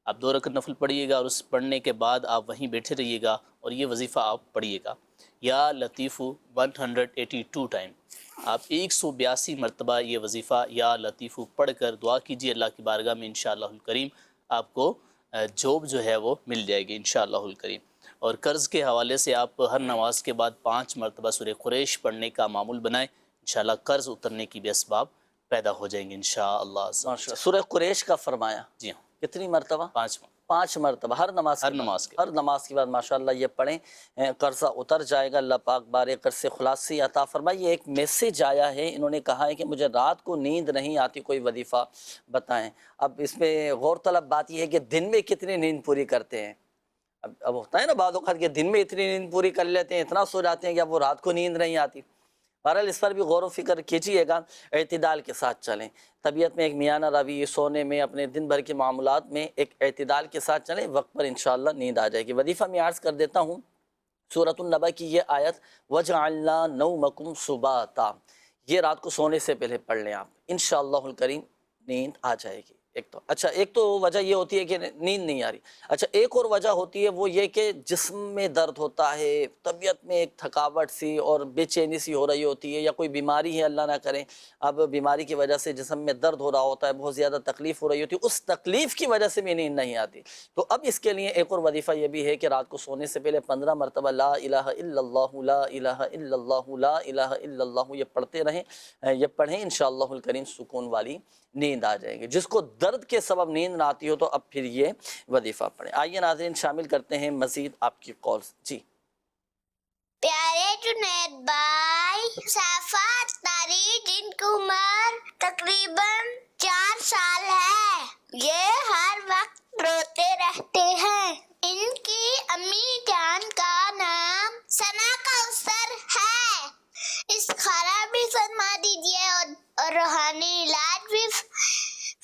آپ 2 رکعت نفل پڑھیے گا اور اس پڑھنے کے بعد آپ وہیں بیٹھے رہیے گا اور یہ وظیفہ آپ پڑھیے گا. یا لطیف 182 ٹائم. آپ 182 مرتبہ یہ وظیفہ یا لطیف پڑھ کر دعا کیجئے اللہ کی بارگاہ میں، انشاءاللہ الکریم آپ کو جاب جو ہے وہ مل جائے گی انشاءاللہ الکریم. اور قرض کے حوالے سے آپ ہر نماز کے بعد 5 مرتبہ سورہ قریش پڑھنے کا معمول بنائیں، انشاءاللہ قرض اترنے کی بھی اسباب پیدا ہو جائیں گے انشاءاللہ۔ سورہ قریش کا فرمایا، جی ہاں، کتنی مرتبہ؟ 5 مرتبہ ہر نماز کے بعد ماشاءاللہ یہ پڑھیں، قرضہ اتر جائے گا، اللہ پاک بارے قرض سے خلاصی عطا فرمائے۔ یہ ایک میسیج آیا ہے، انہوں نے کہا ہے کہ مجھے رات کو نیند نہیں آتی، کوئی وظیفہ بتائیں۔ اب اس میں غور طلب بات یہ ہے کہ دن میں کتنی نیند پوری کرتے ہیں؟ اب ہوتا ہے نا بعض اوقات کہ دن میں اتنی نیند پوری کر لیتے ہیں، اتنا سو جاتے ہیں کہ اب وہ رات کو نیند نہیں آتی۔ بہرحال اس پر بھی غور و فکر کیجیے گا، اعتدال کے ساتھ چلیں، طبیعت میں ایک میانہ روی، سونے میں، اپنے دن بھر کے معاملات میں ایک اعتدال کے ساتھ چلیں، وقت پر انشاءاللہ نیند آ جائے گی۔ وظیفہ میں عرض کر دیتا ہوں، سورۃ النبأ کی یہ آیت وَجَعَلْنَا نَوْمَكُمْ سُبَاتًا، یہ رات کو سونے سے پہلے پڑھ لیں آپ، انشاءاللہ الکریم نیند آ جائے گی۔ ایک تو وجہ یہ ہوتی ہے کہ نیند نہیں آ رہی۔ اچھا، ایک اور وجہ ہوتی ہے، وہ یہ کہ جسم میں درد ہوتا ہے، طبیعت میں ایک تھکاوٹ سی اور بے چینی سی ہو رہی ہوتی ہے، یا کوئی بیماری ہے اللہ نہ کرے، اب بیماری کی وجہ سے جسم میں درد ہو رہا ہوتا ہے، بہت زیادہ تکلیف ہو رہی ہوتی ہے، اس تکلیف کی وجہ سے بھی نیند نہیں آتی۔ تو اب اس کے لیے ایک اور وظیفہ یہ بھی ہے کہ رات کو سونے سے پہلے 15 مرتبہ لا الہ الا اللہ لا الہ الا اللہ لا الہ الا اللہ یہ پڑھتے رہیں، یہ پڑھیں، انشاءاللہ الکریم سکون والی نیند آ جائے گی۔ جس کو درد کے سبب نیند نہ آتی ہو تو اب پھر یہ وظیفہ پڑھیں۔ آئیے ناظرین شامل کرتے ہیں مزید آپ کی کالز۔ جی پیارے جنید بھائی، صافات تاری جن کی عمر تقریباً 4 سال ہے، یہ ہر وقت روتے رہتے ہیں۔ ان کی امی جان کا نام ثنا کوثر ہے، استخارہ بھی فرما دیجیے اور روحانی علاج بھی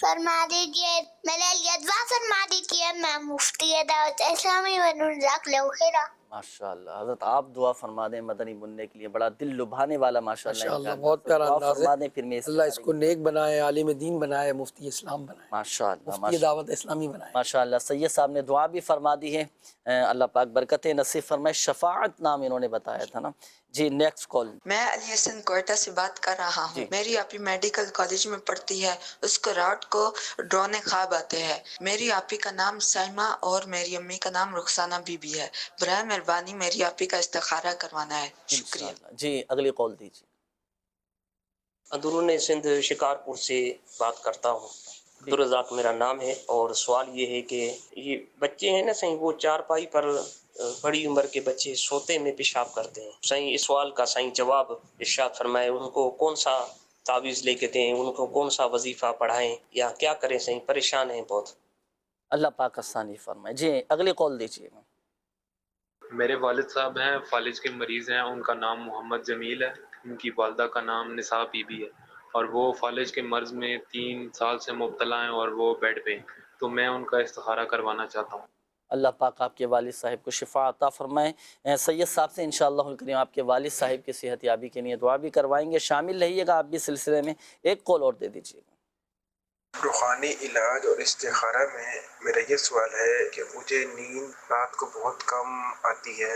فرما دیجیے، ملیل دعا فرما دیجیے۔ میں مفتی دعوت اسلامی بنوں، جزاک اللہ خیرہ۔ ماشاءاللہ حضرت آپ دعا فرما دیں مدنی منع کے لیے، بڑا دل لبھانے والا ماشاءاللہ، بہت پیارا انداز ہے۔ پھر میں اللہ اس کو نیک بنائے، عالم دین بنائے، مفتی اسلام بنائے، ماشاءاللہ، مفتی دعوت اسلامی بنائے۔ ماشاءاللہ سید صاحب نے دعا بھی فرما دی ہے، اللہ پاک برکتیں نصیب فرمائے۔ شفاعت نام انہوں نے بتایا تھا نا۔ جی نیکسٹ کال۔ میں علی حسن کوئٹہ سے بات کر رہا ہوں۔ میری آپی میڈیکل کالج میں پڑھتی ہے، اس کو رات کو ڈرونے خواب آتے ہیں۔ میری آپی کا نام سائمہ اور میری امی کا نام رخسانہ بی بی ہے۔ برائے مہربانی میری آپی کا استخارہ کروانا ہے، شکریہ۔ جی اگلی کال دیجیے۔ اندرون سندھ شکارپور سے بات کرتا ہوں، عبدالرزاق میرا نام ہے، اور سوال یہ ہے کہ یہ بچے ہیں نا صحیح، وہ چارپائی پر بڑی عمر کے بچے سوتے میں پیشاب کرتے ہیں، صحیح اس سوال کا صحیح جواب ارشاد فرمائے، ان کو کون سا تعویذ لے کے دیں، ان کو کون سا وظیفہ پڑھائیں یا کیا کریں، صحیح پریشان ہیں بہت۔ اللہ پاک آسانی فرمائے۔ جی اگلی کال دیجیے۔ میرے والد صاحب ہیں، فالج کے مریض ہیں، ان کا نام محمد جمیل ہے، ان کی والدہ کا نام نساء بی بی ہے، اور وہ فالج کے مرض میں 3 سال سے مبتلا ہیں اور وہ بیڈ پہ ہیں، تو میں ان کا استخارہ کروانا چاہتا ہوں۔ اللہ پاک آپ کے والد صاحب کو شفا عطا فرمائے۔ سید صاحب سے انشاءاللہ الکریم آپ کے والد صاحب کی صحت یابی کے لیے دعا بھی کروائیں گے، شامل رہیے گا آپ بھی سلسلے میں۔ ایک کال اور دے دیجیے گا۔ روحانی علاج اور استخارہ میں میرا یہ سوال ہے کہ مجھے نیند رات کو بہت کم آتی ہے،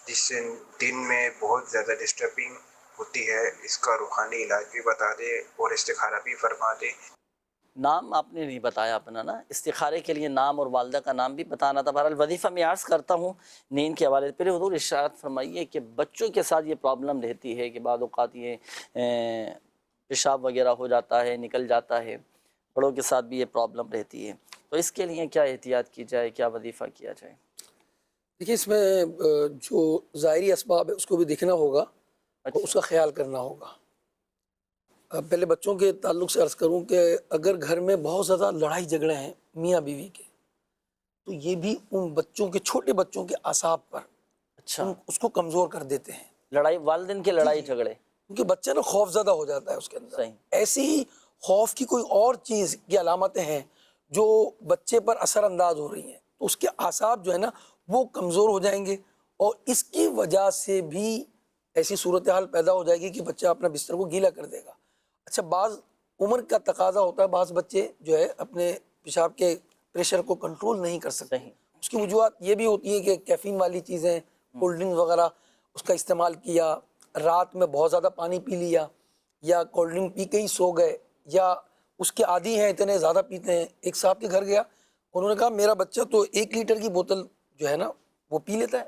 جس سے دن میں بہت زیادہ ڈسٹربنگ ہوتی ہے، اس کا روحانی علاج بھی بتا دے اور استخارہ بھی فرما دے۔ نام آپ نے نہیں بتایا اپنا نا، استخارے کے لیے نام اور والدہ کا نام بھی بتانا تھا۔ بہرحال وظیفہ میں عرض کرتا ہوں نیند کے حوالے سے، پھر حضور ارشاد فرمائیے کہ بچوں کے ساتھ یہ پرابلم رہتی ہے کہ بعض اوقات یہ پیشاب وغیرہ ہو جاتا ہے، نکل جاتا ہے، بڑوں کے ساتھ بھی یہ پرابلم رہتی ہے، تو اس کے لیے کیا احتیاط کی جائے، کیا وظیفہ کیا جائے؟ دیکھیے اس میں جو ظاہری اسباب ہے اس کو بھی دیکھنا ہوگا، اس کا خیال کرنا ہوگا۔ پہلے بچوں کے تعلق سے عرض کروں کہ اگر گھر میں بہت زیادہ لڑائی جھگڑے ہیں میاں بیوی کے، تو یہ بھی ان بچوں کے، چھوٹے بچوں کے اعصاب پر اس کو کمزور کر دیتے ہیں۔ لڑائی، والدین کے لڑائی جھگڑے، کیونکہ بچہ نا خوف زدہ ہو جاتا ہے اس کے اندر۔ ایسی خوف کی کوئی اور چیز کی علامتیں ہیں جو بچے پر اثر انداز ہو رہی ہیں، تو اس کے اعصاب جو ہے نا وہ کمزور ہو جائیں گے، اور اس کی وجہ سے بھی ایسی صورتحال پیدا ہو جائے گی کہ بچہ اپنا بستر کو گیلا کر دے گا۔ اچھا، بعض عمر کا تقاضا ہوتا ہے، بعض بچے جو ہے اپنے پیشاب کے پریشر کو کنٹرول نہیں کر سکتے، اس کی وجوہات یہ بھی ہوتی ہے کہ کیفین والی چیزیں، کولڈ ڈرنک وغیرہ اس کا استعمال کیا، رات میں بہت زیادہ پانی پی لیا، یا کولڈ ڈرنک پی کے ہی سو گئے، یا اس کے عادی ہیں، اتنے زیادہ پیتے ہیں۔ ایک صاحب کے گھر گیا، انہوں نے کہا میرا بچہ تو 1 لیٹر کی بوتل جو ہے نا وہ پی لیتا ہے،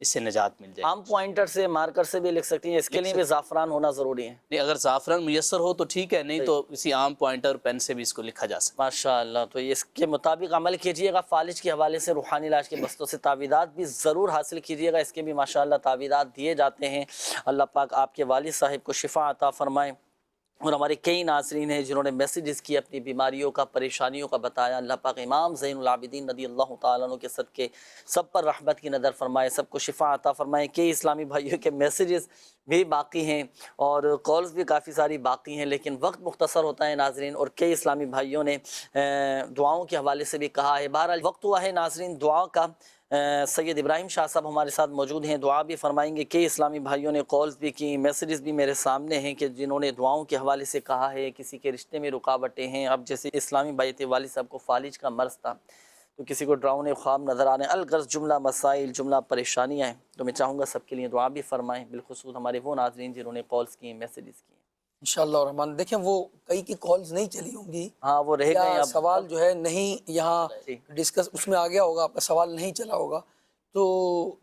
اس سے نجات مل جائے. عام پوائنٹر سے مارکر سے بھی لکھ سکتی ہیں, اس کے لیے بھی زعفران ہونا ضروری ہے. نہیں, اگر زعفران میسر ہو تو ٹھیک ہے, نہیں تو کسی عام پوائنٹر پین سے بھی اس کو لکھا جا سکتا ہے. ماشاءاللہ. تو اس کے مطابق عمل کیجئے گا. فالج کے حوالے سے روحانی علاج کے بستوں سے تعویذات بھی ضرور حاصل کیجئے گا, اس کے بھی ماشاءاللہ تعویذات دیے جاتے ہیں. اللہ پاک آپ کے والد صاحب کو شفا عطا فرمائے. اور ہمارے کئی ناظرین ہیں جنہوں نے میسیجز کی, اپنی بیماریوں کا, پریشانیوں کا بتایا. اللہ پاک امام زین العابدین رضی اللہ تعالیٰ عنہ کے صدقے سب پر رحمت کی نظر فرمائے, سب کو شفا عطا فرمائے. کئی اسلامی بھائیوں کے میسیجز بھی باقی ہیں اور کالز بھی کافی ساری باقی ہیں, لیکن وقت مختصر ہوتا ہے ناظرین. اور کئی اسلامی بھائیوں نے دعاؤں کے حوالے سے بھی کہا ہے. بہرحال وقت ہوا ہے ناظرین دعا کا. سید ابراہیم شاہ صاحب ہمارے ساتھ موجود ہیں, دعا بھی فرمائیں گے. کئی اسلامی بھائیوں نے کالز بھی کی, میسیجز بھی میرے سامنے ہیں کہ جنہوں نے دعاؤں کے حوالے سے کہا ہے. کسی کے رشتے میں رکاوٹیں ہیں. اب جیسے اسلامی بھائی تھے, والد صاحب کو فالج کا مرض تھا, تو کسی کو ڈراؤنے خواب نظر آ رہے ہیں. الغرض جملہ مسائل, جملہ پریشانیاں ہیں. تو میں چاہوں گا سب کے لیے دعا بھی فرمائیں, بالخصوص ہمارے وہ ناظرین جنہوں نے کالز کی, میسیجز کی. انشاءاللہ الرحمن. دیکھیں وہ کئی کی کالز نہیں چلی ہوں گی, ہاں وہ رہ گئے. سوال جو ہے نہیں یہاں ڈسکس اس میں آ گیا ہوگا, آپ کا سوال نہیں چلا ہوگا, تو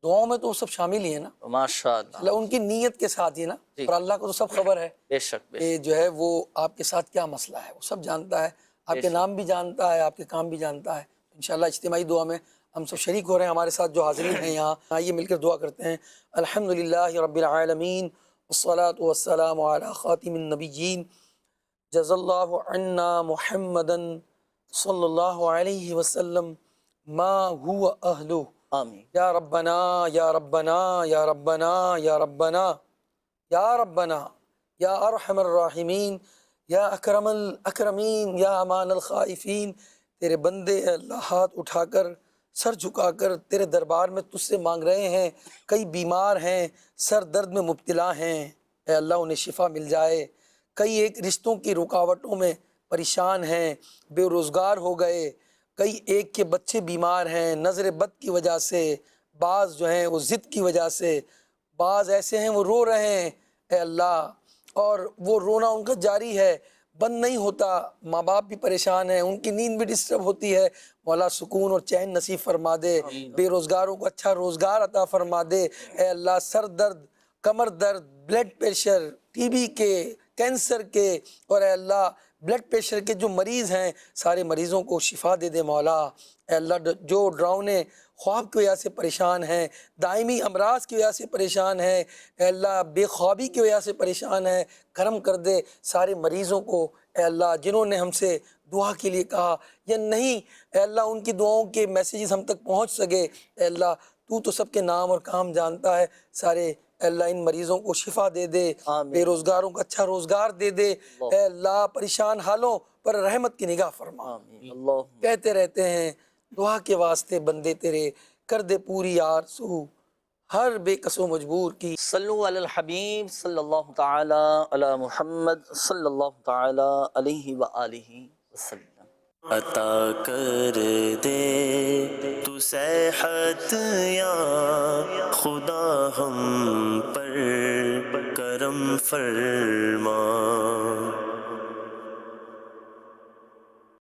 دعاؤں میں تو سب شامل ہی ہے نا ماشاءاللہ, ان کی نیت کے ساتھ ہی نا. اور اللہ کو تو سب خبر ہے بے شک کہ جو ہے وہ آپ کے ساتھ کیا مسئلہ ہے, وہ سب جانتا ہے. آپ کے نام بھی جانتا ہے, آپ کے کام بھی جانتا ہے. انشاءاللہ اجتماعی دعا میں ہم سب شریک ہو رہے ہیں. ہمارے ساتھ جو حاضرین ہیں یہاں, آئیے مل کر دعا کرتے ہیں. الحمدللہ رب العالمین والصلاة والسلام علی خاتم النبیین جزا اللہ عنا محمدا صلی اللہ علیہ وسلم ما هو اہلو. آمین. یا ربنا یا ربنا یا ربنا یا ربنا یا ربنا یا ارحم الراحمین یا اکرم الاکرمین یا امان الخائفین. تیرے بندے اللہ ہاتھ اٹھا کر, سر جھکا کر تیرے دربار میں تجھ سے مانگ رہے ہیں. کئی بیمار ہیں, سر درد میں مبتلا ہیں, اے اللہ انہیں شفا مل جائے. کئی ایک رشتوں کی رکاوٹوں میں پریشان ہیں, بے روزگار ہو گئے. کئی ایک کے بچے بیمار ہیں نظر بد کی وجہ سے, بعض جو ہیں وہ ضد کی وجہ سے, بعض ایسے ہیں وہ رو رہے ہیں اے اللہ, اور وہ رونا ان کا جاری ہے, بند نہیں ہوتا. ماں باپ بھی پریشان ہیں, ان کی نیند بھی ڈسٹرب ہوتی ہے. مولا سکون اور چین نصیب فرما دے. بے روزگاروں کو اچھا روزگار عطا فرما دے. اے اللہ سر درد, کمر درد, بلڈ پریشر, ٹی بی کے, کینسر کے, اور اے اللہ بلڈ پریشر کے جو مریض ہیں سارے مریضوں کو شفا دے دے مولا. اے اللہ جو ڈراؤنے خواب کی وجہ سے پریشان ہیں, دائمی امراض کی وجہ سے پریشان ہیں, اے اللہ بے خوابی کی وجہ سے پریشان ہیں, کرم کر دے سارے مریضوں کو. اے اللہ جنہوں نے ہم سے دعا کے لیے کہا یا نہیں, اے اللہ ان کی دعاؤں کے میسیجز ہم تک پہنچ سکے. اے اللہ تو سب کے نام اور کام جانتا ہے. سارے اے اللہ ان مریضوں کو شفا دے دے, بے روزگاروں کو اچھا روزگار دے دے. اے اللہ پریشان حالوں پر رحمت کی نگاہ فرما. کہتے رہتے ہیں دعا کے واسطے بندے تیرے, کر دے پوری آرزو ہر بے کس و مجبور کی. صلو علی الحبیب صلی اللہ تعالی علی محمد صلی اللہ تعالی علیہ وآلہ وسلم. عطا کر دے تو صحت یا خدا ہم پر کرم فرما.